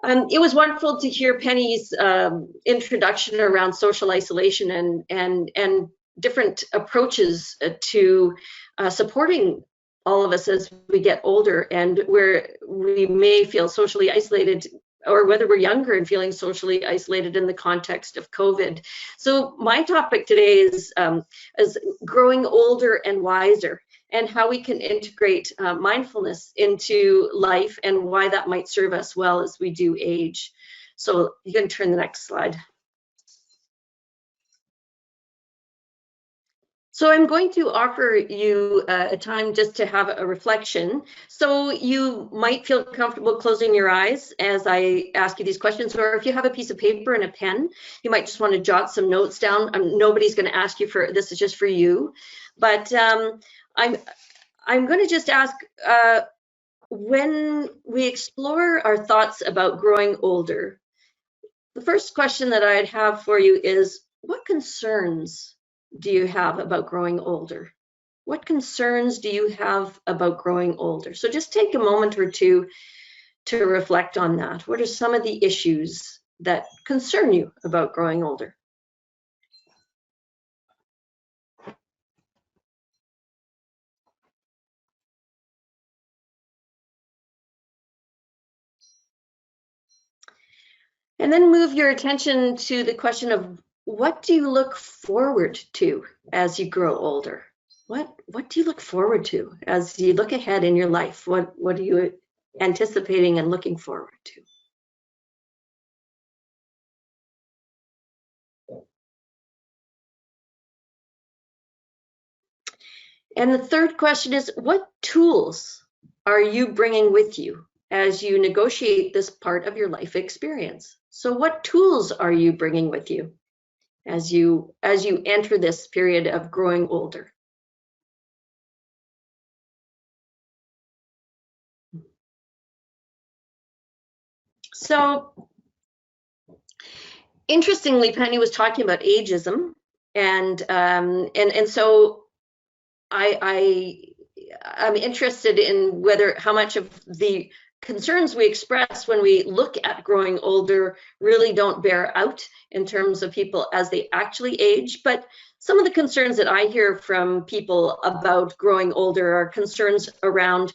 It was wonderful to hear Penny's introduction around social isolation and different approaches to supporting all of us as we get older, and where we may feel socially isolated, or whether we're younger and feeling socially isolated in the context of COVID. So my topic today is growing older and wiser, and how we can integrate mindfulness into life, and why that might serve us well as we do age. So you can turn the next slide. So I'm going to offer you a time just to have a reflection. So you might feel comfortable closing your eyes as I ask you these questions, or if you have a piece of paper and a pen, you might just want to jot some notes down. Nobody's going to ask you for this; is just for you. But I'm going to just ask, when we explore our thoughts about growing older, the first question that I'd have for you is, what concerns do you have about growing older? What concerns do you have about growing older? So just take a moment or two to reflect on that. What are some of the issues that concern you about growing older? And then move your attention to the question of, what do you look forward to as you grow older? What do you look forward to as you look ahead in your life? What are you anticipating and looking forward to? And the third question is, what tools are you bringing with you as you negotiate this part of your life experience? So what tools are you bringing with you as you enter this period of growing older? So interestingly, Penny was talking about ageism, and so I'm interested in how much of the concerns we express when we look at growing older really don't bear out in terms of people as they actually age. But some of the concerns that I hear from people about growing older are concerns around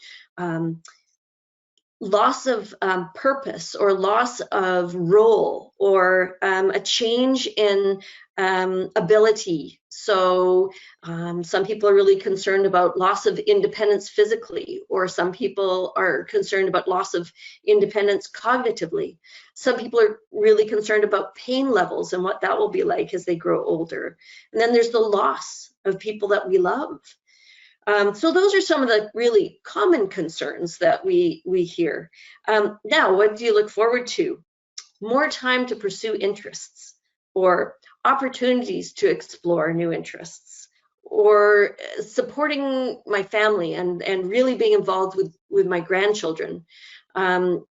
loss of purpose, or loss of role, or a change in ability. So some people are really concerned about loss of independence physically, or some people are concerned about loss of independence cognitively. Some people are really concerned about pain levels and what that will be like as they grow older. And then there's the loss of people that we love. So those are some of the really common concerns that we hear. Now, what do you look forward to? More time to pursue interests, or opportunities to explore new interests, or supporting my family and really being involved with my grandchildren, or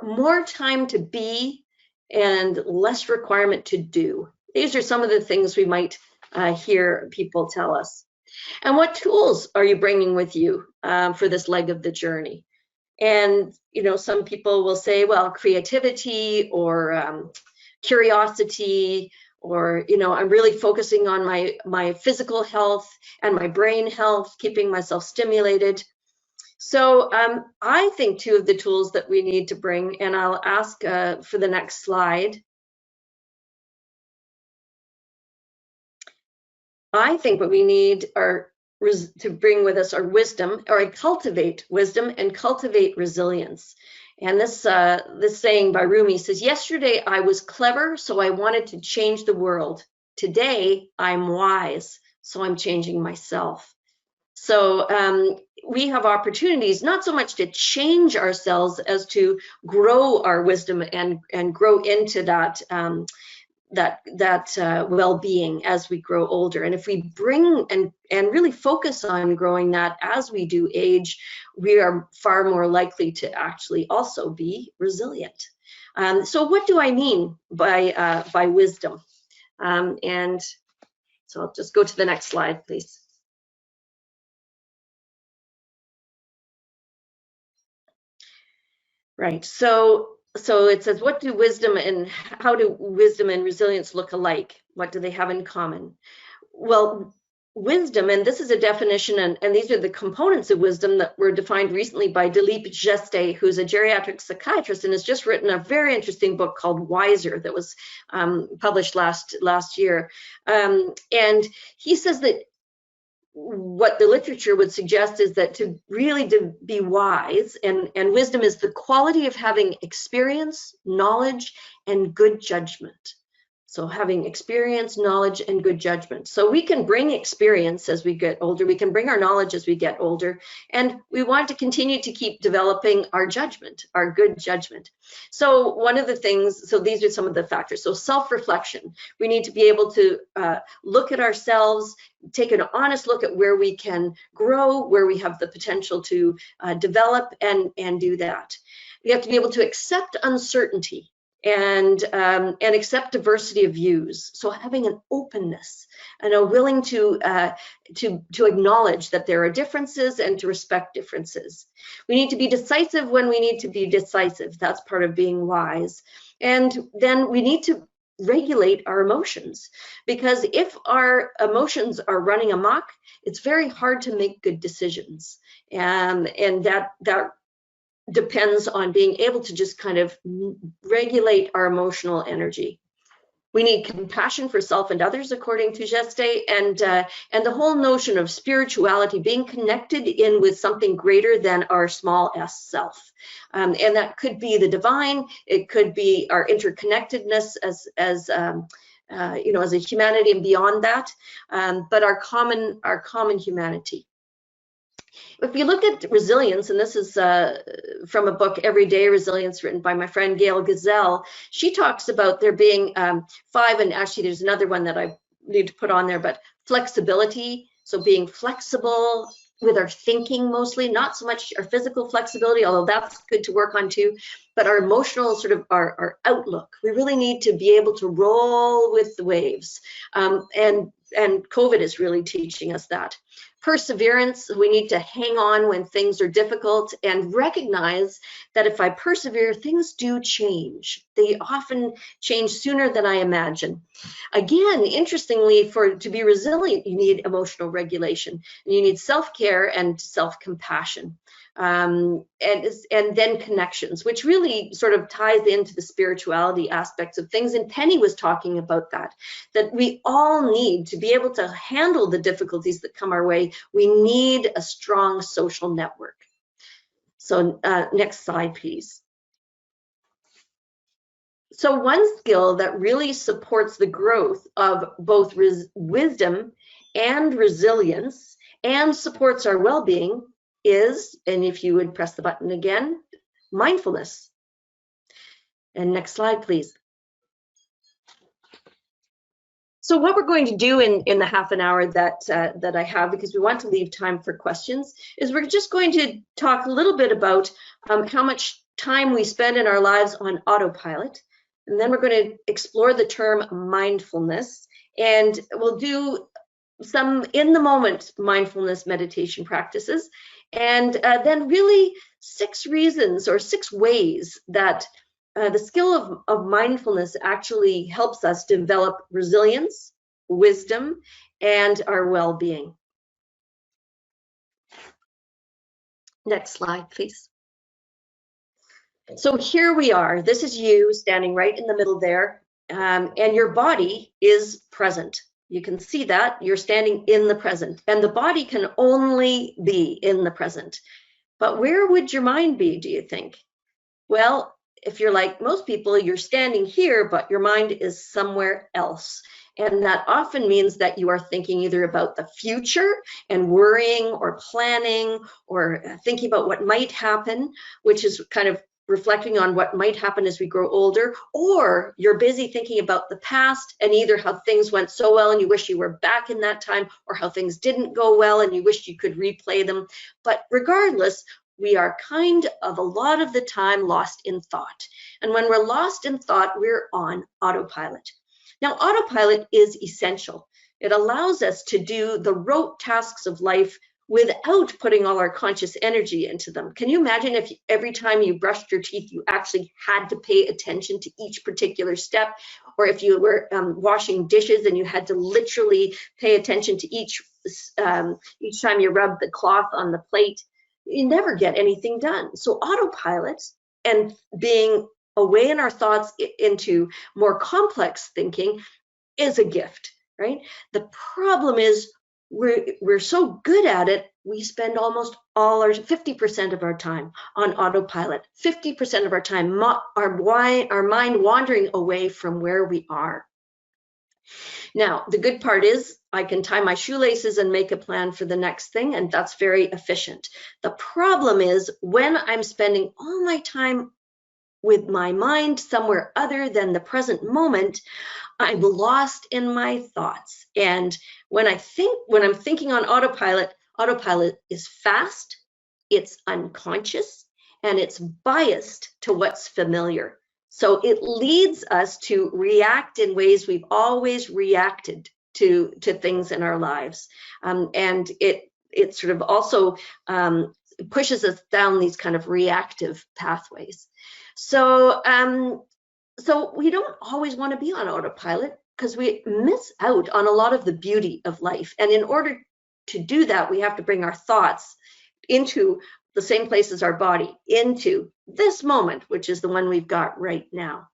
more time to be and less requirement to do. These are some of the things we might hear people tell us. And what tools are you bringing with you for this leg of the journey? And some people will say, well, creativity, or curiosity, or I'm really focusing on my physical health and my brain health, keeping myself stimulated. So I think two of the tools that we need to bring, and I'll ask for the next slide. I think what we need to bring with us are wisdom, or cultivate wisdom and cultivate resilience. And this saying by Rumi says, yesterday I was clever, so I wanted to change the world. Today I'm wise, so I'm changing myself. So we have opportunities not so much to change ourselves as to grow our wisdom and grow into that well-being as we grow older. And if we bring and really focus on growing that as we do age, we are far more likely to actually also be resilient. So what do I mean by wisdom? And so I'll just go to the next slide, please. Right. So it says, what do wisdom and how do wisdom and resilience look alike? What do they have in common? Well, wisdom, and this is a definition, and these are the components of wisdom that were defined recently by Dilip Jeste, who's a geriatric psychiatrist and has just written a very interesting book called Wiser that was published last year. And he says that what the literature would suggest is that to really be wise, and wisdom is the quality of having experience, knowledge, and good judgment. So having experience, knowledge, and good judgment. So we can bring experience as we get older, we can bring our knowledge as we get older, and we want to continue to keep developing our judgment, our good judgment. So one of the things, so these are some of the factors. So self-reflection, we need to be able to look at ourselves, take an honest look at where we can grow, where we have the potential to develop and do that. We have to be able to accept uncertainty and accept diversity of views. So having an openness and a willing to acknowledge that there are differences and to respect differences. We need to be decisive when we need to be decisive. That's part of being wise. And then we need to regulate our emotions, because if our emotions are running amok, it's very hard to make good decisions. And that depends on being able to just kind of regulate our emotional energy. We need compassion for self and others, according to Geste, and the whole notion of spirituality, being connected in with something greater than our small s self. And that could be the divine, it could be our interconnectedness as you know, as a humanity and beyond that, but our common humanity. If we look at resilience, and this is from a book, Everyday Resilience, written by my friend Gail Gazelle, she talks about there being 5, and actually there's another one that I need to put on there, but flexibility, so being flexible with our thinking mostly, not so much our physical flexibility, although that's good to work on too, but our emotional sort of our outlook. We really need to be able to roll with the waves, and COVID is really teaching us that. Perseverance, we need to hang on when things are difficult and recognize that if I persevere, things do change. They often change sooner than I imagine. Again, interestingly, to be resilient, you need emotional regulation, and you need self-care and self-compassion. And then connections, which really sort of ties into the spirituality aspects of things. And Penny was talking about that we all need to be able to handle the difficulties that come our way. We need a strong social network. So next slide, please. So one skill that really supports the growth of both wisdom and resilience and supports our well-being is, and if you would press the button again, mindfulness. And next slide, please. So what we're going to do in the half an hour that I have, because we want to leave time for questions, is we're just going to talk a little bit about how much time we spend in our lives on autopilot. And then we're going to explore the term mindfulness, and we'll do some in the moment mindfulness meditation practices, and then really 6 reasons or 6 ways that the skill of mindfulness actually helps us develop resilience, wisdom, and our well-being. Next slide, please. So here we are. This is you standing right in the middle there, and your body is present. You can see that you're standing in the present, and the body can only be in the present. But where would your mind be, do you think? Well, if you're like most people, you're standing here, but your mind is somewhere else. And that often means that you are thinking either about the future and worrying or planning or thinking about what might happen, which is kind of reflecting on what might happen as we grow older, or you're busy thinking about the past and either how things went so well and you wish you were back in that time, or how things didn't go well and you wish you could replay them. But regardless, we are kind of a lot of the time lost in thought. And when we're lost in thought, we're on autopilot. Now, autopilot is essential. It allows us to do the rote tasks of life without putting all our conscious energy into them. Can you imagine if every time you brushed your teeth, you actually had to pay attention to each particular step? Or if you were washing dishes and you had to literally pay attention to each time you rubbed the cloth on the plate, you never get anything done. So autopilot and being away in our thoughts into more complex thinking is a gift, right? The problem is we're so good at it, we spend almost all our 50% of our time on autopilot, 50% of our time, our mind wandering away from where we are. Now, the good part is I can tie my shoelaces and make a plan for the next thing, and that's very efficient. The problem is when I'm spending all my time with my mind somewhere other than the present moment, I'm lost in my thoughts. And when I'm thinking on autopilot, autopilot is fast, it's unconscious, and it's biased to what's familiar. So it leads us to react in ways we've always reacted to things in our lives. And it sort of also pushes us down these kind of reactive pathways. So we don't always want to be on autopilot because we miss out on a lot of the beauty of life. And in order to do that, we have to bring our thoughts into the same place as our body, into this moment, which is the one we've got right now.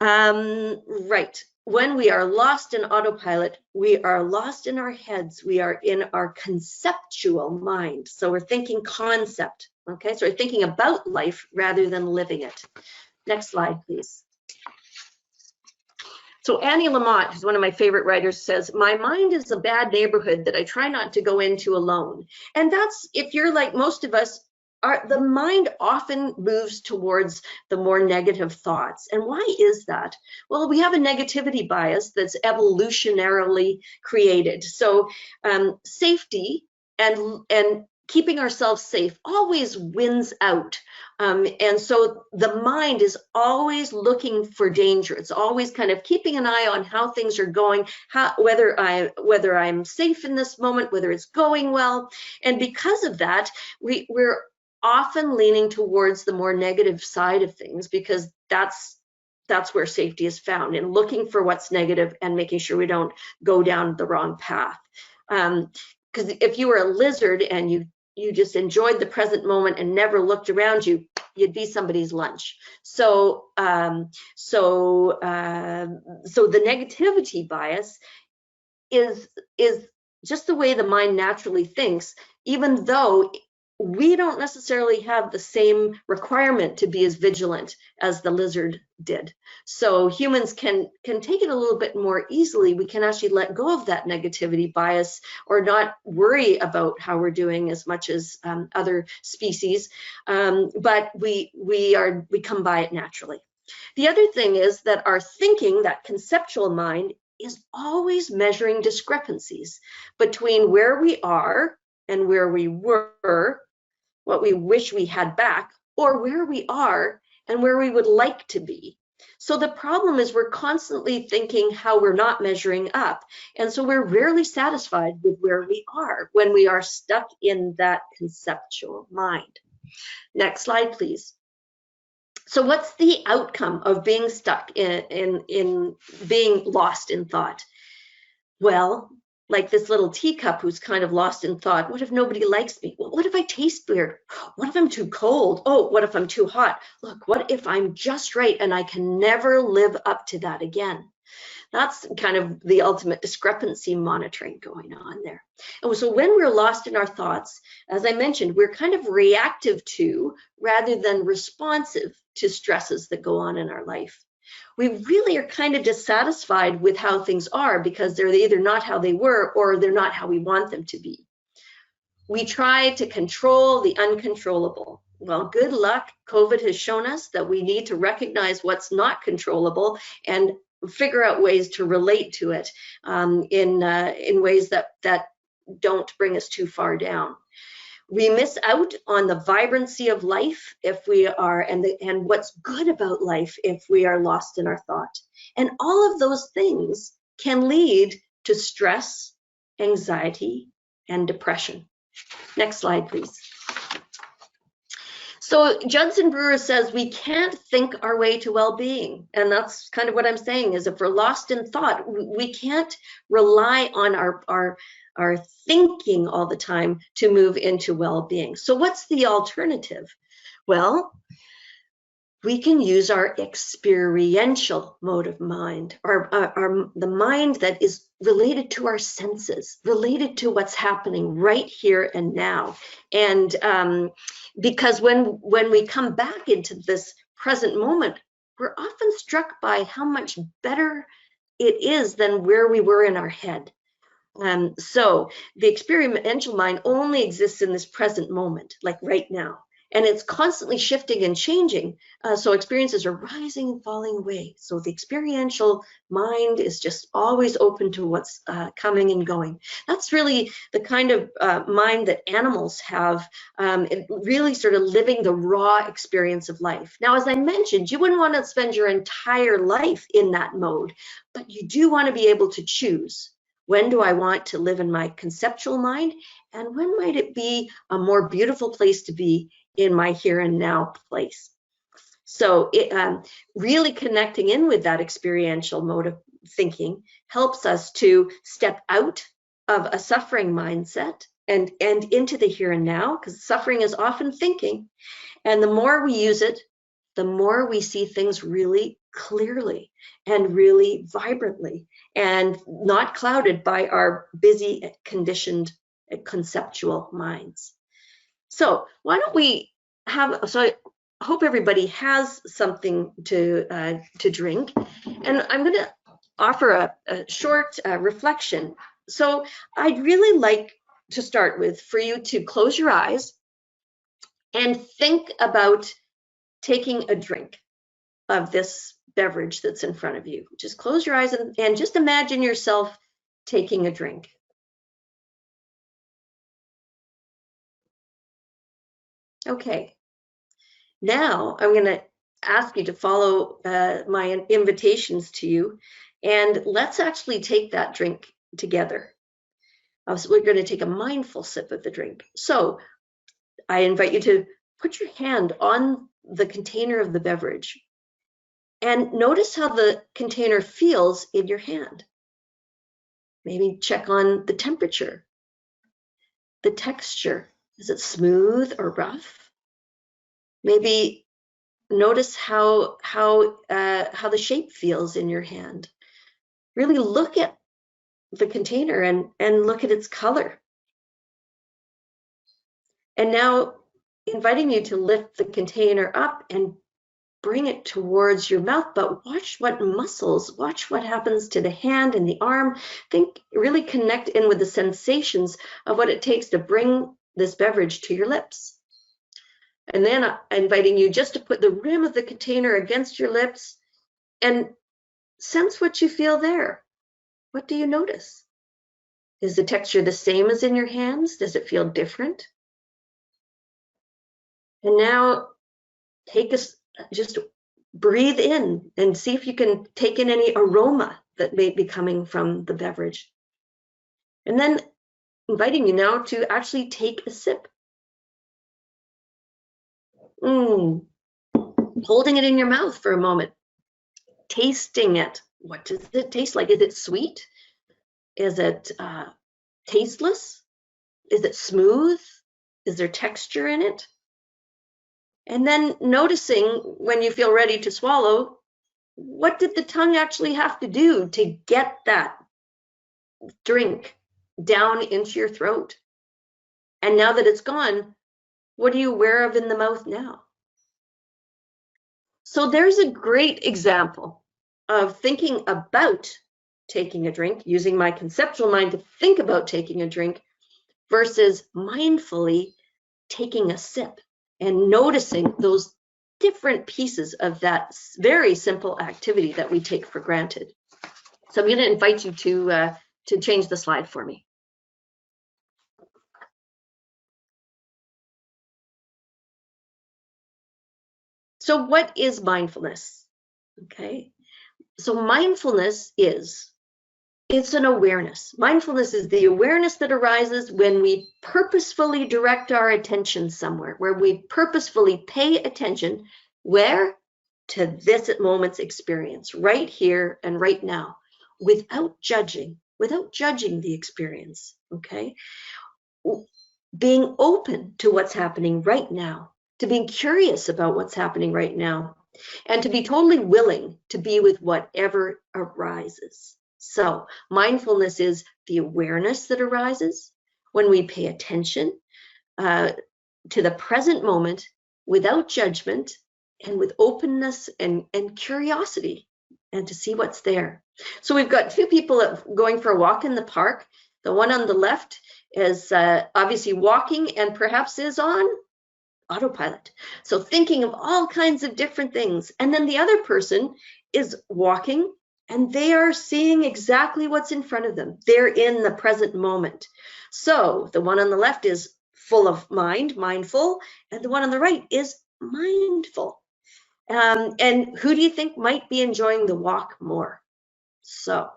Right. When we are lost in autopilot, we are lost in our heads. We are in our conceptual mind. So we're thinking concept. Okay, so we're thinking about life rather than living it. Next slide, please. So Annie Lamott, who's one of my favorite writers, says, my mind is a bad neighborhood that I try not to go into alone. And that's, if you're like most of us, the mind often moves towards the more negative thoughts. And why is that? Well, we have a negativity bias that's evolutionarily created. So safety and keeping ourselves safe always wins out. And so the mind is always looking for danger. It's always kind of keeping an eye on how things are going, whether I'm safe in this moment, whether it's going well. And because of that, we're often leaning towards the more negative side of things, because that's where safety is found, in looking for what's negative and making sure we don't go down the wrong path. Because if you were a lizard and you just enjoyed the present moment and never looked around you, you'd be somebody's lunch. So the negativity bias is just the way the mind naturally thinks, even though we don't necessarily have the same requirement to be as vigilant as the lizard did. So humans can take it a little bit more easily. We can actually let go of that negativity bias, or not worry about how we're doing as much as other species, but we come by it naturally. The other thing is that our thinking, that conceptual mind, is always measuring discrepancies between where we are and where we were, what we wish we had back, or where we are and where we would like to be. So the problem is we're constantly thinking how we're not measuring up. And so we're rarely satisfied with where we are when we are stuck in that conceptual mind. Next slide, please. So what's the outcome of being stuck in being lost in thought? Well, like this little teacup who's kind of lost in thought. What if nobody likes me? Well, what if I taste weird? What if I'm too cold? Oh, what if I'm too hot? Look, what if I'm just right and I can never live up to that again? That's kind of the ultimate discrepancy monitoring going on there. And so when we're lost in our thoughts, as I mentioned, we're kind of reactive to, rather than responsive to, stresses that go on in our life. We really are kind of dissatisfied with how things are because they're either not how they were or they're not how we want them to be. We try to control the uncontrollable. Well, good luck. COVID has shown us that we need to recognize what's not controllable and figure out ways to relate to it in ways that don't bring us too far down. We miss out on the vibrancy of life if we are, and what's good about life if we are lost in our thought. And all of those things can lead to stress, anxiety, and depression. Next slide, please. So Judson Brewer says we can't think our way to well-being. And that's kind of what I'm saying, is if we're lost in thought, we can't rely on our thinking all the time to move into well-being. So what's the alternative? Well, we can use our experiential mode of mind, the mind that is related to our senses, related to what's happening right here and now. And because when we come back into this present moment, we're often struck by how much better it is than where we were in our head. So the experiential mind only exists in this present moment, like right now. And it's constantly shifting and changing. So experiences are rising and falling away. So the experiential mind is just always open to what's coming and going. That's really the kind of mind that animals have, really sort of living the raw experience of life. Now, as I mentioned, you wouldn't want to spend your entire life in that mode, but you do want to be able to choose. When do I want to live in my conceptual mind? And when might it be a more beautiful place to be in my here and now place? So really connecting in with that experiential mode of thinking helps us to step out of a suffering mindset and into the here and now, because suffering is often thinking. And the more we use it, the more we see things really clearly and really vibrantly, and not clouded by our busy, conditioned, conceptual minds. So why don't we have, so I hope everybody has something to drink, and I'm going to offer a short reflection. So I'd really like to start with for you to close your eyes and think about taking a drink of this beverage that's in front of you. Just close your eyes and just imagine yourself taking a drink. Okay. Now I'm going to ask you to follow my invitations to you, and let's actually take that drink together. So we're going to take a mindful sip of the drink. So I invite you to put your hand on the container of the beverage and notice how the container feels in your hand. Maybe check on the temperature, the texture. Is it smooth or rough? Maybe notice how the shape feels in your hand. Really look at the container and look at its color. And now inviting you to lift the container up and bring it towards your mouth, but watch what muscles, watch what happens to the hand and the arm. Really connect in with the sensations of what it takes to bring this beverage to your lips. And then inviting you just to put the rim of the container against your lips and sense what you feel there. What do you notice? Is the texture the same as in your hands? Does it feel different? And now just breathe in and see if you can take in any aroma that may be coming from the beverage. And then inviting you now to actually take a sip. Holding it in your mouth for a moment. Tasting it. What does it taste like? Is it sweet? Is it tasteless? Is it smooth? Is there texture in it? And then noticing when you feel ready to swallow, what did the tongue actually have to do to get that drink down into your throat? And now that it's gone, what are you aware of in the mouth now? So there's a great example of thinking about taking a drink, using my conceptual mind to think about taking a drink versus mindfully taking a sip and noticing those different pieces of that very simple activity that we take for granted. So I'm going to invite you to change the slide for me. So what is mindfulness? Okay, so mindfulness is It's an awareness. Mindfulness is the awareness that arises when we purposefully direct our attention somewhere, where we purposefully pay attention, where? To this moment's experience, right here and right now, without judging the experience, okay? Being open to what's happening right now, to being curious about what's happening right now, and to be totally willing to be with whatever arises. So mindfulness is the awareness that arises when we pay attention to the present moment without judgment and with openness and curiosity, and to see what's there. So we've got two people going for a walk in the park. The one on the left is obviously walking and perhaps is on autopilot. So thinking of all kinds of different things. And then the other person is walking and they are seeing exactly what's in front of them. They're in the present moment. So the one on the left is full of mind, mindful, and the one on the right is mindful. And who do you think might be enjoying the walk more? So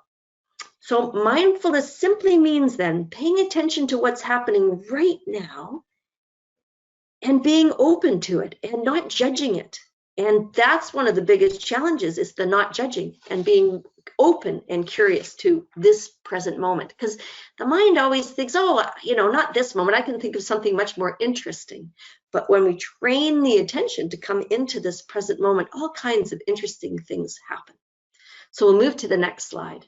mindfulness simply means then paying attention to what's happening right now and being open to it and not judging it. And that's one of the biggest challenges, is the not judging and being open and curious to this present moment. Because the mind always thinks, oh, not this moment. I can think of something much more interesting. But when we train the attention to come into this present moment, all kinds of interesting things happen. So we'll move to the next slide.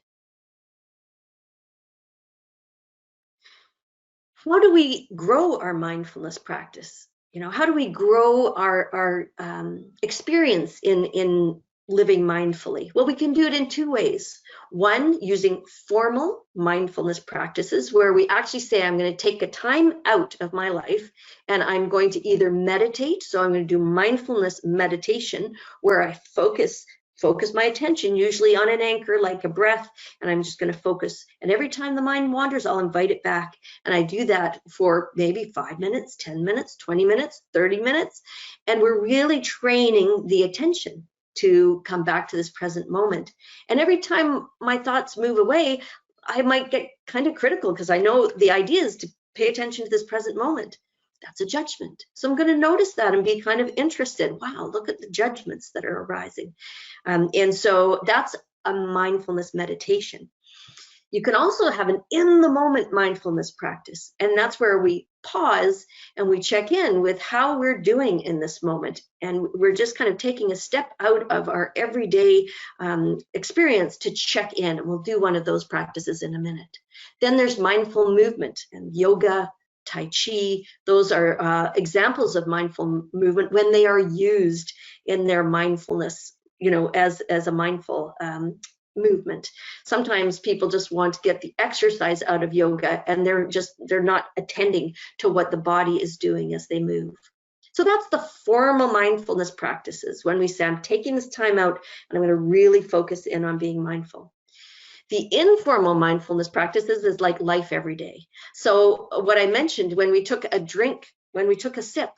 How do we grow our mindfulness practice? How do we grow our experience in living mindfully? Well, we can do it in two ways. One, using formal mindfulness practices, where we actually say, I'm going to take a time out of my life and I'm going to either meditate. So I'm going to do mindfulness meditation, where I focus my attention usually on an anchor like a breath, and I'm just going to focus. And every time the mind wanders, I'll invite it back. And I do that for maybe 5 minutes, 10 minutes, 20 minutes, 30 minutes. And we're really training the attention to come back to this present moment. And every time my thoughts move away, I might get kind of critical, because I know the idea is to pay attention to this present moment. That's a judgment. So I'm going to notice that and be kind of interested. Wow, look at the judgments that are arising. And so that's a mindfulness meditation. You can also have an in-the-moment mindfulness practice. And that's where we pause and we check in with how we're doing in this moment. And we're just kind of taking a step out of our everyday experience to check in. And we'll do one of those practices in a minute. Then there's mindful movement and yoga, Tai Chi. Those are examples of mindful movement when they are used in their mindfulness, as a mindful movement. Sometimes people just want to get the exercise out of yoga, and they're not attending to what the body is doing as they move. So that's the formal mindfulness practices, when we say, I'm taking this time out and I'm going to really focus in on being mindful. The informal mindfulness practices is like life every day. So what I mentioned, when we took a drink, when we took a sip,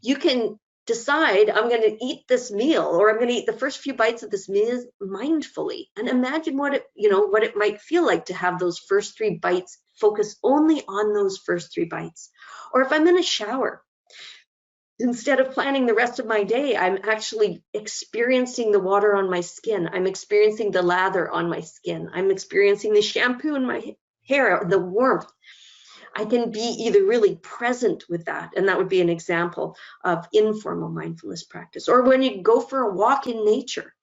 you can decide, I'm going to eat this meal, or I'm going to eat the first few bites of this meal mindfully, and imagine what it might feel like to have those first 3 bites, focus only on those first 3 bites. Or if I'm in a shower, instead of planning the rest of my day, I'm actually experiencing the water on my skin. I'm experiencing the lather on my skin. I'm experiencing the shampoo in my hair, the warmth. I can be either really present with that, and that would be an example of informal mindfulness practice. Or when you go for a walk in nature,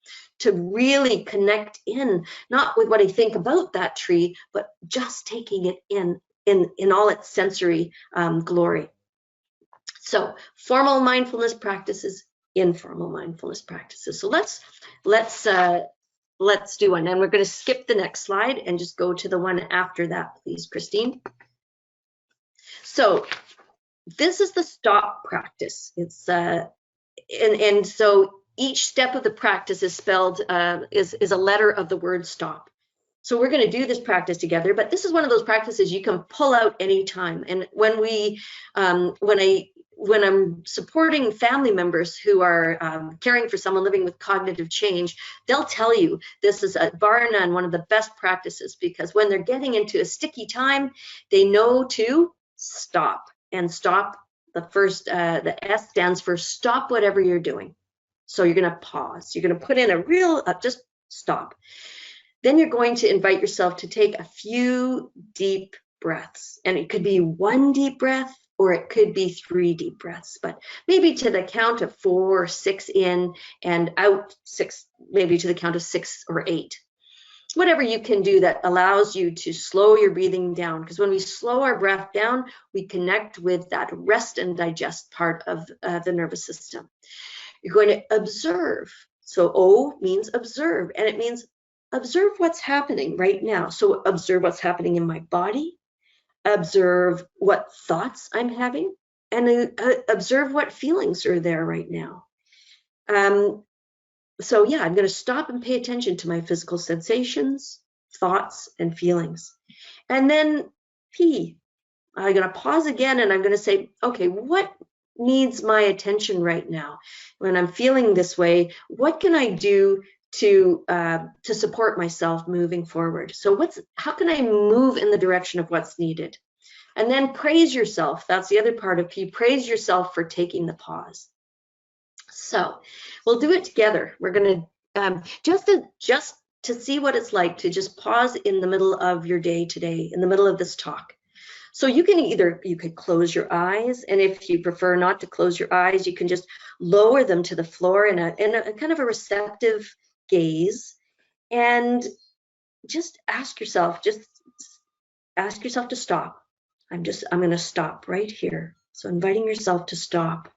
to really connect in, not with what I think about that tree, but just taking it in all its sensory glory. So formal mindfulness practices, informal mindfulness practices. So let's do one, and we're going to skip the next slide and just go to the one after that, please, Christine. So this is the stop practice. It's and so each step of the practice is spelled is a letter of the word stop. So we're going to do this practice together, but this is one of those practices you can pull out anytime. And when when I'm supporting family members who are caring for someone living with cognitive change, they'll tell you this is, bar none, one of the best practices, because when they're getting into a sticky time, they know to stop. And stop, the S stands for stop whatever you're doing. So you're going to pause. You're going to put in a real, just stop. Then you're going to invite yourself to take a few deep breaths. And it could be one deep breath, or it could be 3 deep breaths, but maybe to the count of 4 or 6 in and out, 6, maybe to the count of 6 or 8. Whatever you can do that allows you to slow your breathing down, because when we slow our breath down, we connect with that rest and digest part of the nervous system. You're going to observe. So O means observe, and it means observe what's happening right now. So observe what's happening in my body, observe what thoughts I'm having, and observe what feelings are there right now. So yeah, I'm going to stop and pay attention to my physical sensations, thoughts, and feelings. And then P, I'm going to pause again, and I'm going to say, okay, what needs my attention right now? When I'm feeling this way, what can I do to support myself moving forward? So how can I move in the direction of what's needed? And then praise yourself. That's the other part of P. Praise yourself for taking the pause. So we'll do it together. We're going to just to see what it's like to just pause in the middle of your day today, in the middle of this talk. So you could close your eyes, and if you prefer not to close your eyes, you can just lower them to the floor in a kind of a receptive gaze, and just ask yourself to stop. I'm going to stop right here. So inviting yourself to stop.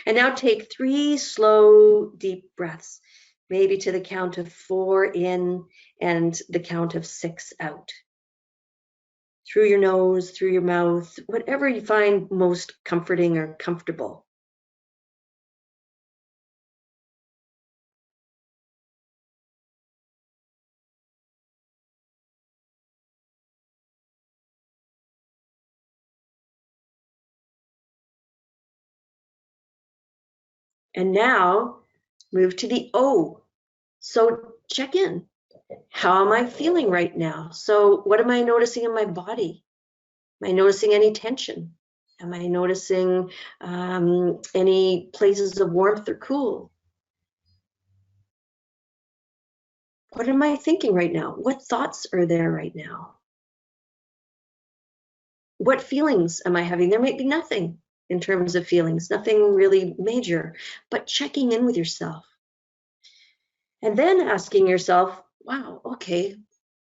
And now take 3 slow, deep breaths, maybe to the count of 4 in and the count of 6 out. Through your nose, through your mouth, whatever you find most comforting or comfortable. And now move to the O. So check in. How am I feeling right now? So what am I noticing in my body? Am I noticing any tension? Am I noticing any places of warmth or cool? What am I thinking right now? What thoughts are there right now? What feelings am I having? There might be nothing in terms of feelings, nothing really major, but checking in with yourself. And then asking yourself, wow, okay,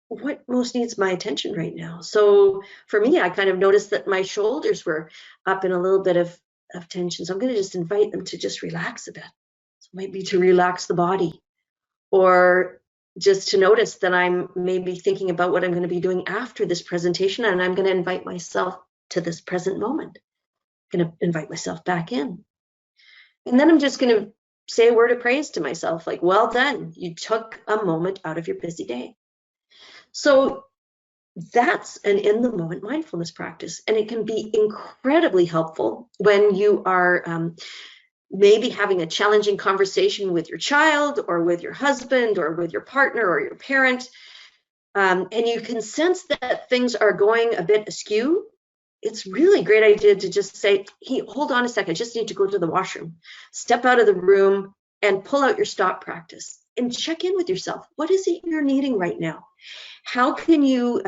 what most needs my attention right now? So for me, I kind of noticed that my shoulders were up in a little bit of tension. So I'm going to just invite them to just relax a bit. So it might be to relax the body, or just to notice that I'm maybe thinking about what I'm going to be doing after this presentation, and I'm going to invite myself to this present moment. I'm going to invite myself back in. And then I'm just going to say a word of praise to myself, like, well done, you took a moment out of your busy day. So that's an in-the-moment mindfulness practice, and it can be incredibly helpful when you are maybe having a challenging conversation with your child, or with your husband, or with your partner, or your parent, and you can sense that things are going a bit askew. It's really a great idea to just say, hey, hold on a second, I just need to go to the washroom. Step out of the room and pull out your stop practice and check in with yourself. What is it you're needing right now? How can you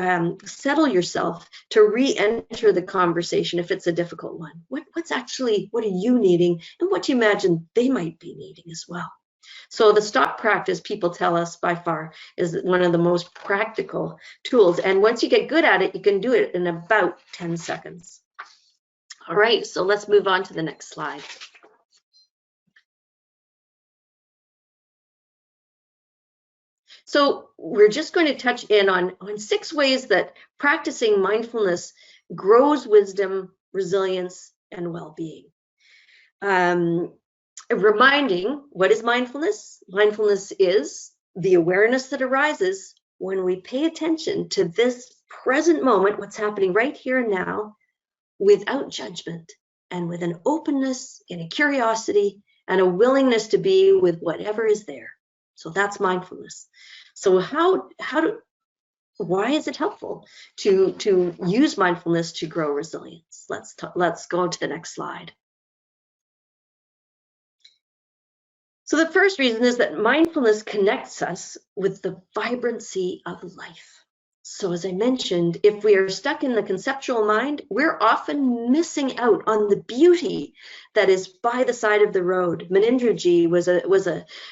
settle yourself to re-enter the conversation if it's a difficult one? What are you needing, and what do you imagine they might be needing as well? So the stop practice, people tell us, by far is one of the most practical tools. And once you get good at it, you can do it in about 10 seconds. All right, so let's move on to the next slide. So we're just going to touch in on 6 ways that practicing mindfulness grows wisdom, resilience, and well-being. Reminding, what is mindfulness? Mindfulness is the awareness that arises when we pay attention to this present moment, what's happening right here and now, without judgment and with an openness and a curiosity and a willingness to be with whatever is there. So that's mindfulness. So why is it helpful to use mindfulness to grow resilience? Let's go to the next slide. So the first reason is that mindfulness connects us with the vibrancy of life. So as I mentioned, if we are stuck in the conceptual mind, we're often missing out on the beauty that is by the side of the road. Munindraji was a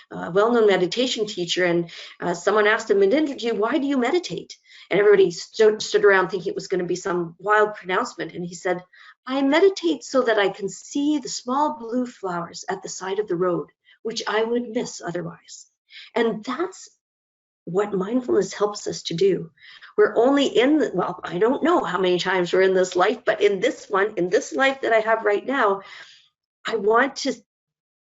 well-known meditation teacher, and someone asked him, Munindraji, why do you meditate? And everybody stood around thinking it was going to be some wild pronouncement. And he said, I meditate so that I can see the small blue flowers at the side of the road, which I would miss otherwise. And that's what mindfulness helps us to do. We're only well, I don't know how many times we're in this life, but in this life that I have right now, I want to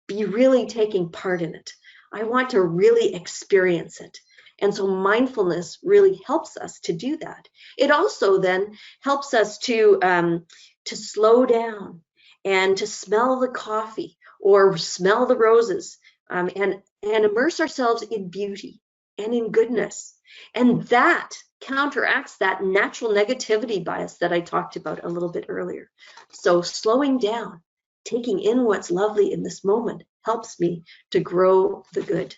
be really taking part in it. I want to really experience it. And so mindfulness really helps us to do that. It also then helps us to slow down and to smell the coffee or smell the roses and immerse ourselves in beauty and in goodness. And that counteracts that natural negativity bias that I talked about a little bit earlier. So slowing down, taking in what's lovely in this moment helps me to grow the good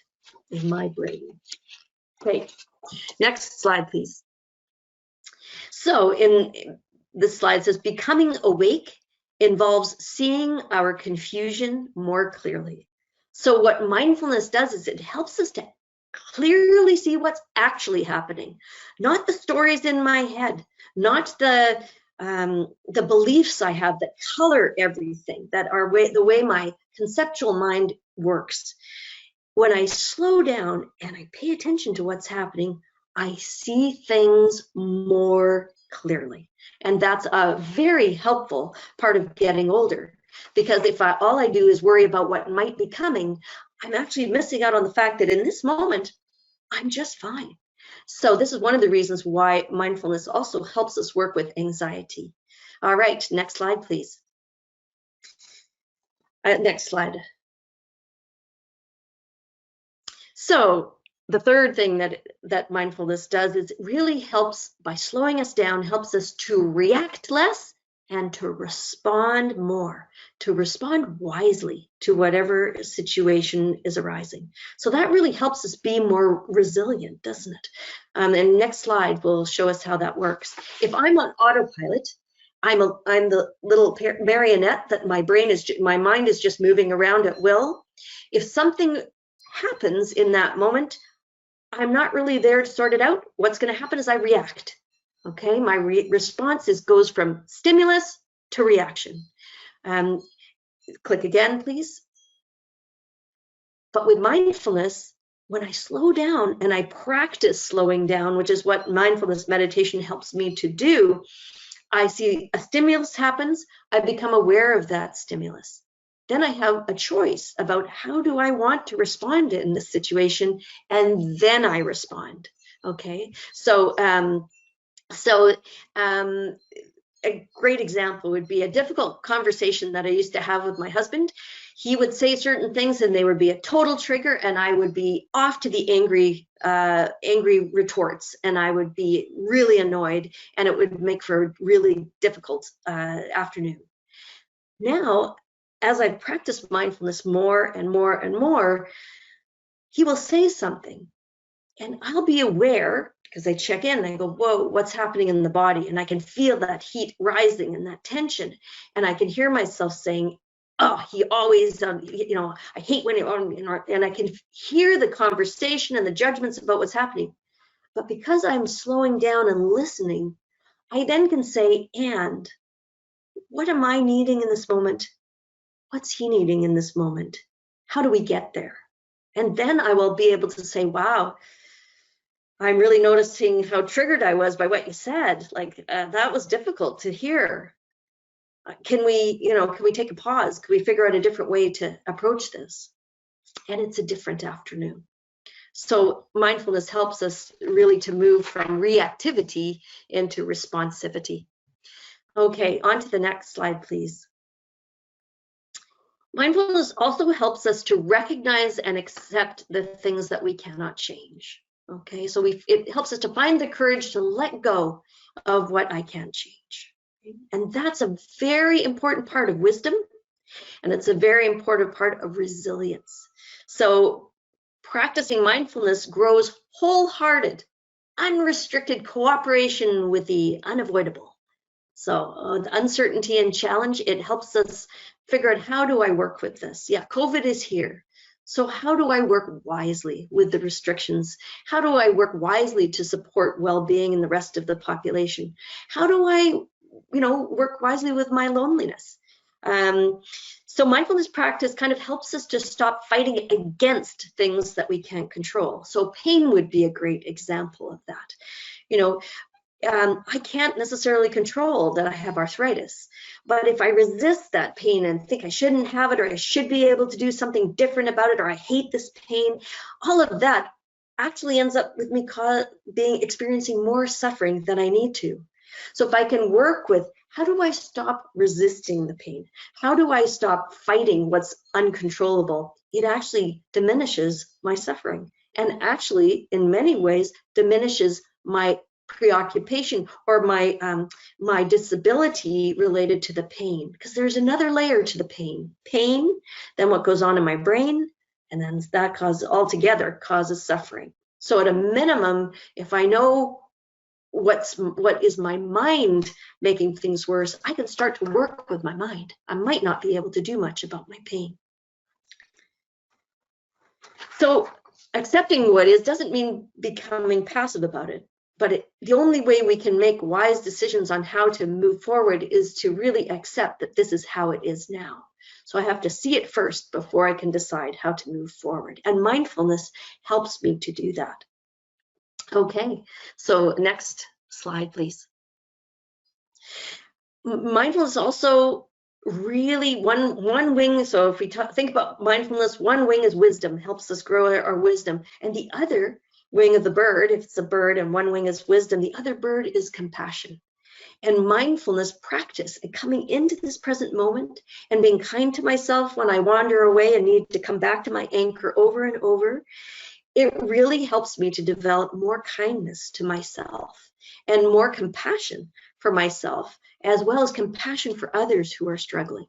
in my brain. Okay, next slide, please. So in this slide says, becoming awake involves seeing our confusion more clearly. So what mindfulness does is it helps us to clearly see what's actually happening, not the stories in my head, not the beliefs I have that color everything, that are the way my conceptual mind works. When I slow down and I pay attention to what's happening, I see things more clearly. And that's a very helpful part of getting older, because if all I do is worry about what might be coming, I'm actually missing out on the fact that in this moment, I'm just fine. So this is one of the reasons why mindfulness also helps us work with anxiety. All right, next slide, please. Next slide. So the third thing that mindfulness does is it really helps, by slowing us down, helps us to react less and to respond more, to respond wisely to whatever situation is arising. So that really helps us be more resilient, doesn't it? And next slide will show us how that works. If I'm on autopilot, I'm the little marionette that my mind is just moving around at will. If something happens in that moment, I'm not really there to sort it out. What's going to happen is I react. Okay, my response goes from stimulus to reaction. Click again, please. But with mindfulness, when I slow down and I practice slowing down, which is what mindfulness meditation helps me to do, I see a stimulus happens, I become aware of that stimulus. Then I have a choice about how do I want to respond in this situation, and then I respond. Okay, so a great example would be a difficult conversation that I used to have with my husband. He would say certain things and they would be a total trigger, and I would be off to the angry retorts, and I would be really annoyed, and it would make for a really difficult afternoon. Now, as I practice mindfulness more and more and more, he will say something and I'll be aware, because I check in and I go, whoa, what's happening in the body? And I can feel that heat rising and that tension. And I can hear myself saying, oh, he always, I hate when and I can hear the conversation and the judgments about what's happening. But because I'm slowing down and listening, I then can say, and what am I needing in this moment? What's he needing in this moment? How do we get there? And then I will be able to say, wow, I'm really noticing how triggered I was by what you said. Like that was difficult to hear. Can we take a pause? Can we figure out a different way to approach this? And it's a different afternoon. So mindfulness helps us really to move from reactivity into responsivity. Okay, on to the next slide, please. Mindfulness also helps us to recognize and accept the things that we cannot change. Okay, so it helps us to find the courage to let go of what I can't change. And that's a very important part of wisdom, and it's a very important part of resilience. So practicing mindfulness grows wholehearted, unrestricted cooperation with the unavoidable. So the uncertainty and challenge, it helps us figure out, how do I work with this? Yeah, COVID is here. So how do I work wisely with the restrictions? How do I work wisely to support well-being in the rest of the population? How do I, work wisely with my loneliness? So mindfulness practice kind of helps us to stop fighting against things that we can't control. So pain would be a great example of that. I can't necessarily control that I have arthritis, but if I resist that pain and think I shouldn't have it, or I should be able to do something different about it, or I hate this pain, all of that actually ends up with me experiencing more suffering than I need to. So if I can work with, how do I stop resisting the pain? How do I stop fighting what's uncontrollable? It actually diminishes my suffering, and actually, in many ways, diminishes my preoccupation or my disability related to the pain, because there's another layer to the pain, then what goes on in my brain, and then that altogether causes suffering. So at a minimum, if I know what is my mind making things worse, I can start to work with my mind. I might not be able to do much about my pain. So accepting what is doesn't mean becoming passive about it. But the only way we can make wise decisions on how to move forward is to really accept that this is how it is now. So I have to see it first before I can decide how to move forward. And mindfulness helps me to do that. Okay, so next slide, please. Mindfulness also really one wing. So if we think about mindfulness, one wing is wisdom, helps us grow our wisdom. And the other wing of the bird, if it's a bird and one wing is wisdom, the other bird is compassion. And mindfulness practice and coming into this present moment and being kind to myself when I wander away and need to come back to my anchor over and over, it really helps me to develop more kindness to myself and more compassion for myself, as well as compassion for others who are struggling.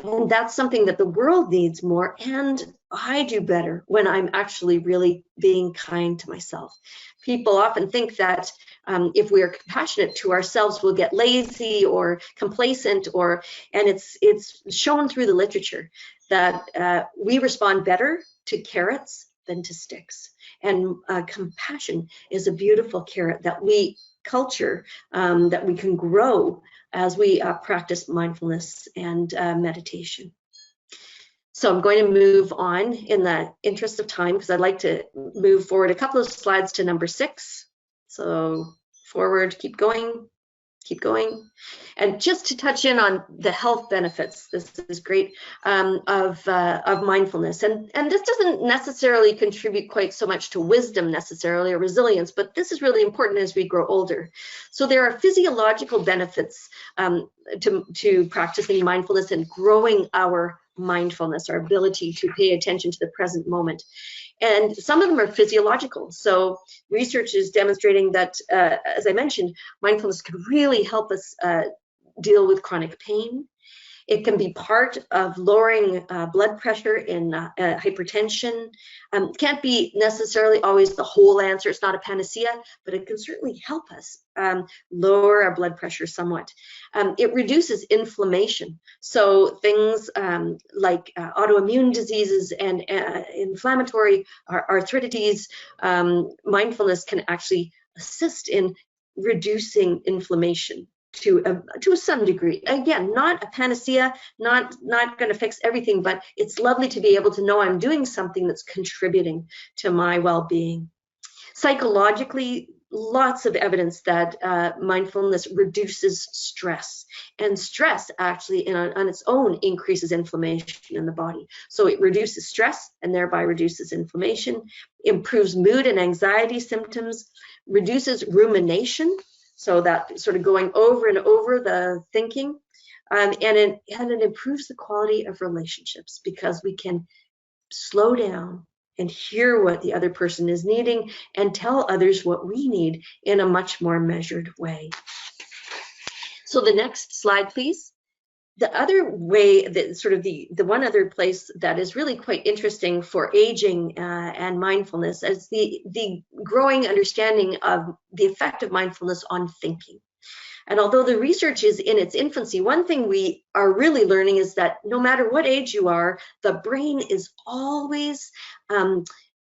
And that's something that the world needs more, and I do better when I'm actually really being kind to myself. People often think that if we are compassionate to ourselves, we'll get lazy or complacent, and it's shown through the literature that we respond better to carrots than to sticks. And compassion is a beautiful carrot that we culture, that we can grow as we practice mindfulness and meditation. So I'm going to move on in the interest of time, because I'd like to move forward a couple of slides to number 6. So forward, keep going. And just to touch in on the health benefits, this is great, of mindfulness. And this doesn't necessarily contribute quite so much to wisdom necessarily, or resilience, but this is really important as we grow older. So there are physiological benefits to practicing mindfulness and growing our mindfulness, our ability to pay attention to the present moment. And some of them are physiological. So research is demonstrating that, as I mentioned, mindfulness can really help us deal with chronic pain. It can be part of lowering blood pressure in hypertension. Can't be necessarily always the whole answer. It's not a panacea, but it can certainly help us lower our blood pressure somewhat. It reduces inflammation. So things like autoimmune diseases and inflammatory arthritis, mindfulness can actually assist in reducing inflammation to some degree. Again, not a panacea, not going to fix everything, but it's lovely to be able to know I'm doing something that's contributing to my well-being. Psychologically, lots of evidence that mindfulness reduces stress, and stress actually on its own increases inflammation in the body. So it reduces stress and thereby reduces inflammation, improves mood and anxiety symptoms, reduces rumination. So that sort of going over and over the thinking, and it improves the quality of relationships because we can slow down and hear what the other person is needing and tell others what we need in a much more measured way. So the next slide, please. The other way that sort of the one other place that is really quite interesting for aging and mindfulness is the growing understanding of the effect of mindfulness on thinking. And although the research is in its infancy, one thing we are really learning is that no matter what age you are, the brain is always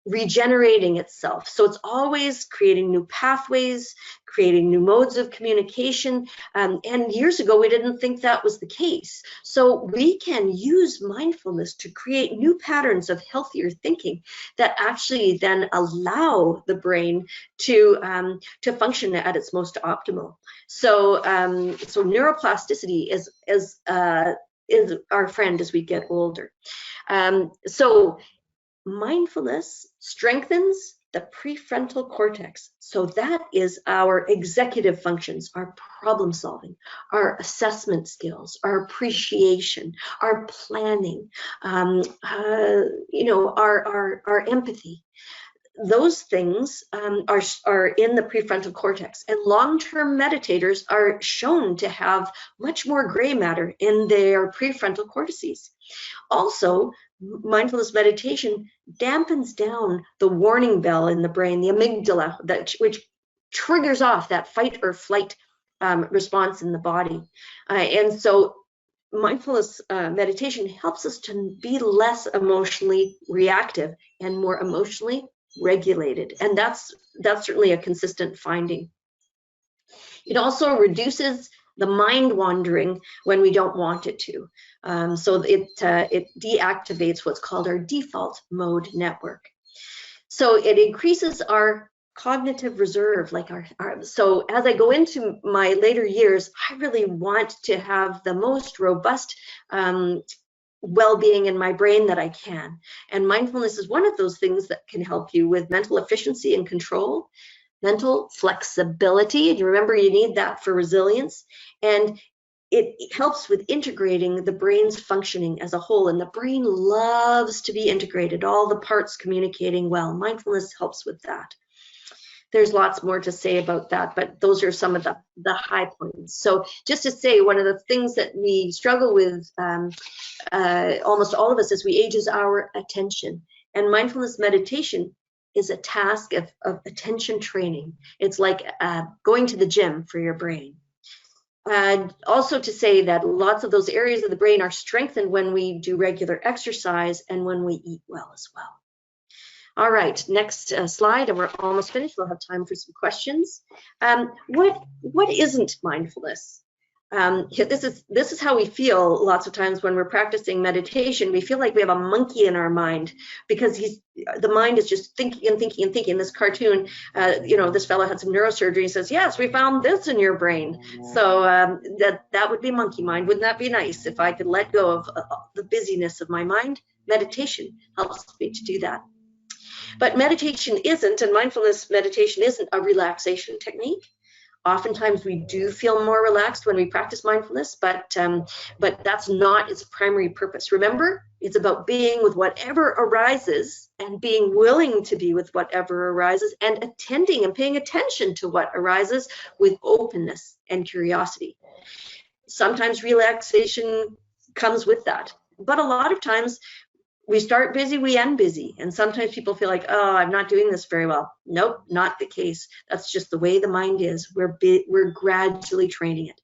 regenerating itself. So it's always creating new pathways, creating new modes of communication. And years ago, we didn't think that was the case. So we can use mindfulness to create new patterns of healthier thinking that actually then allow the brain to function at its most optimal. So neuroplasticity is our friend as we get older. So mindfulness strengthens the prefrontal cortex. So that is our executive functions, our problem solving, our assessment skills, our appreciation, our planning, our empathy. Those things are in the prefrontal cortex, and long-term meditators are shown to have much more gray matter in their prefrontal cortices. Also, mindfulness meditation dampens down the warning bell in the brain, the amygdala, which triggers off that fight or flight response in the body. And so mindfulness meditation helps us to be less emotionally reactive and more emotionally regulated. And that's certainly a consistent finding. It also reduces the mind wandering when we don't want it to. So it deactivates what's called our default mode network. So it increases our cognitive reserve, like so as I go into my later years, I really want to have the most robust well-being in my brain that I can. And mindfulness is one of those things that can help you with mental efficiency and control, mental flexibility, and you remember you need that for resilience, and it helps with integrating the brain's functioning as a whole, and the brain loves to be integrated, all the parts communicating well. Mindfulness helps with that. There's lots more to say about that, but those are some of the high points. So just to say, one of the things that we struggle with, almost all of us as we age, is our attention. And mindfulness meditation is a task of attention training. It's like going to the gym for your brain. Also to say that lots of those areas of the brain are strengthened when we do regular exercise and when we eat well as well. All right, next slide, and we're almost finished. We'll have time for some questions. What isn't mindfulness? This is how we feel lots of times when we're practicing meditation. We feel like we have a monkey in our mind because the mind is just thinking and thinking and thinking. This cartoon, this fellow had some neurosurgery. He says, yes, we found this in your brain. So that would be monkey mind. Wouldn't that be nice if I could let go of the busyness of my mind? Meditation helps me to do that. But meditation isn't, and mindfulness meditation isn't, a relaxation technique. Oftentimes we do feel more relaxed when we practice mindfulness, but that's not its primary purpose. Remember, it's about being with whatever arises and being willing to be with whatever arises and attending and paying attention to what arises with openness and curiosity. Sometimes relaxation comes with that, but a lot of times we start busy, we end busy. And sometimes people feel like, oh, I'm not doing this very well. Nope, not the case. That's just the way the mind is. We're gradually training it.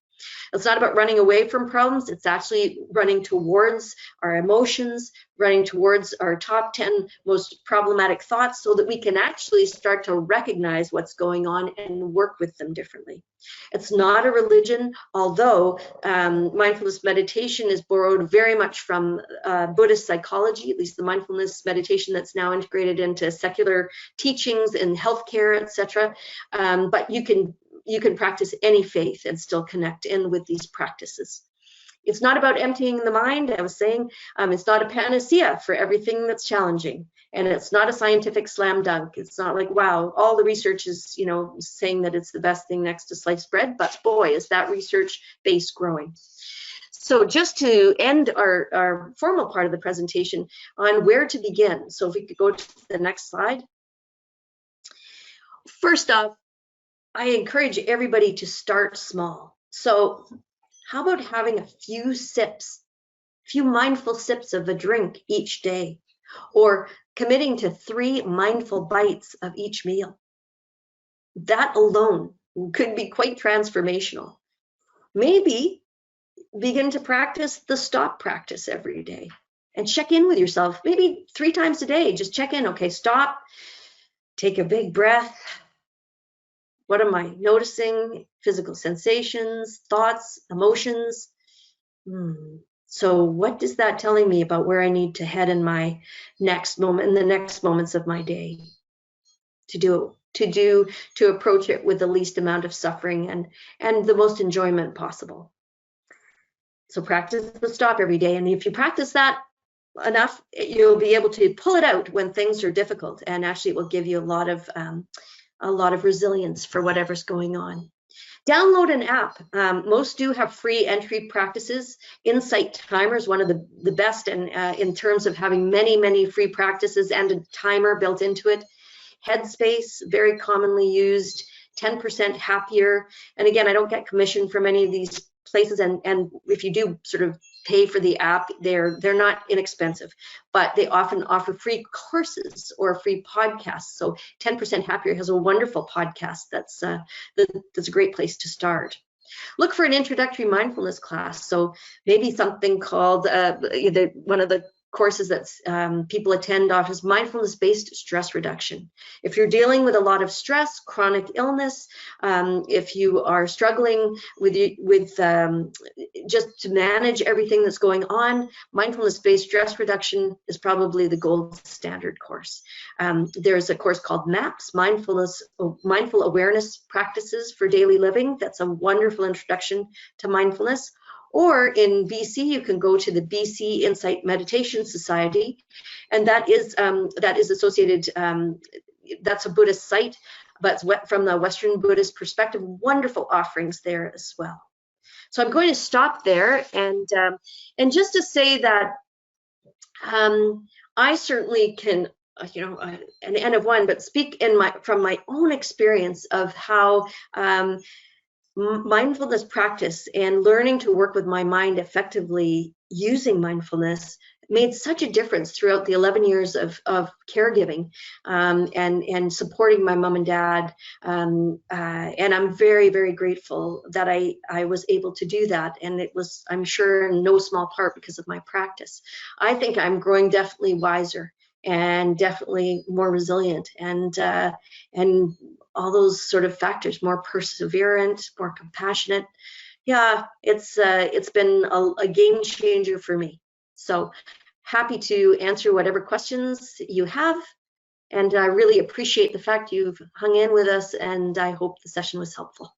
It's not about running away from problems. It's actually running towards our emotions, running towards our top 10 most problematic thoughts so that we can actually start to recognize what's going on and work with them differently. It's not a religion, although mindfulness meditation is borrowed very much from Buddhist psychology, at least the mindfulness meditation that's now integrated into secular teachings in healthcare, etc. But you can practice any faith and still connect in with these practices. It's not about emptying the mind. I was saying it's not a panacea for everything that's challenging. And it's not a scientific slam dunk. It's not like, wow, all the research is, saying that it's the best thing next to sliced bread. But boy, is that research base growing. So just to end our formal part of the presentation on where to begin. So if we could go to the next slide. First off, I encourage everybody to start small. So how about having a few mindful sips of a drink each day, or committing to 3 mindful bites of each meal? That alone could be quite transformational. Maybe begin to practice the stop practice every day and check in with yourself, maybe 3 times a day. Just check in. Okay, stop, take a big breath. What am I noticing? Physical sensations, thoughts, emotions. So what is that telling me about where I need to head in my next moment, in the next moments of my day, to approach it with the least amount of suffering and the most enjoyment possible? So practice the stop every day. And if you practice that enough, you'll be able to pull it out when things are difficult. And actually it will give you a lot of resilience for whatever's going on. Download an app. Most do have free entry practices. Insight Timer is one of the best in terms of having many free practices and a timer built into it. Headspace, very commonly used. 10% Happier. And again, I don't get commission from any of these places, and if you do sort of pay for the app, they're not inexpensive, but they often offer free courses or free podcasts. So 10% Happier has a wonderful podcast that's a great place to start. Look for an introductory mindfulness class. So maybe something called one of the courses that people attend offers mindfulness-based stress reduction. If you're dealing with a lot of stress, chronic illness, if you are struggling with just to manage everything that's going on, mindfulness-based stress reduction is probably the gold standard course. There's a course called MAPS, Mindful Awareness Practices for Daily Living. That's a wonderful introduction to mindfulness. Or in BC, you can go to the BC Insight Meditation Society, and that is associated. That's a Buddhist site, but from the Western Buddhist perspective, wonderful offerings there as well. So I'm going to stop there, and just to say that I certainly can, an N of one, but speak from my own experience of how mindfulness practice and learning to work with my mind effectively using mindfulness made such a difference throughout the 11 years of caregiving and supporting my mom and dad. And I'm very grateful that I was able to do that. And it was, I'm sure, in no small part because of my practice. I think I'm growing definitely wiser and definitely more resilient and all those sort of factors, more perseverant, more compassionate. Yeah, it's been a game changer for me. So happy to answer whatever questions you have. And I really appreciate the fact you've hung in with us, and I hope the session was helpful.